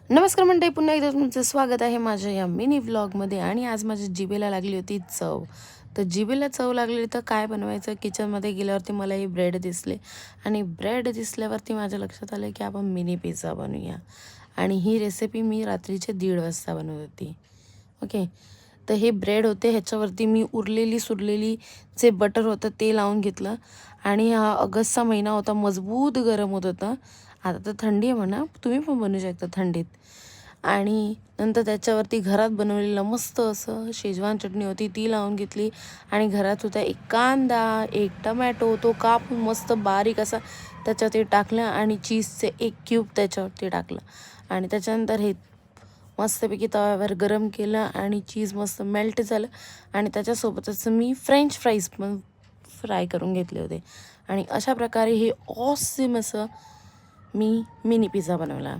नमस्कार मंडळी, पुन्हा एकदा तुमचं स्वागत आहे माझ्या या मिनी व्लॉगमध्ये. आणि आज माझ्या जिभेला लागली होती चव. तर जिभेला चव लागली तर काय बनवायचं, किचनमध्ये गेल्यावरती मला ही ब्रेड दिसले आणि ब्रेड दिसल्यावरती माझ्या लक्षात आलं की आपण मिनी पिझ्झा बनवूया. आणि ही रेसिपी मी रात्रीचे 1:30 वाजता बनवत होती. ओके. तर हे ब्रेड होते, ह्याच्यावरती मी उरलेली सुरलेली जे बटर होतं ते लावून घेतलं. आणि हा ऑगस्टचा महिना होता, मजबूत गरम होत होतं. आता तर थंडी आहे म्हणा, तुम्ही पण बनवू शकता थंडीत. आणि नंतर त्याच्यावरती घरात बनवलेलं मस्त असं शेजवान चटणी होती, ती लावून घेतली. आणि घरात होता एक कांदा, एक टमॅटो, तो कापून मस्त बारीक असा त्याच्यावरती टाकलं आणि चीजचे 1 क्यूब त्याच्यावरती टाकलं. आणि त्याच्यानंतर हे मस्तपैकी तव्यावर गरम केलं आणि चीज मस्त मेल्ट झालं. आणि त्याच्यासोबतच मी फ्रेंच फ्राईज पण फ्राय करून घेतले होते. आणि अशा प्रकारे हे ऑसम असं मी मिनी पिझ्झा बनवला.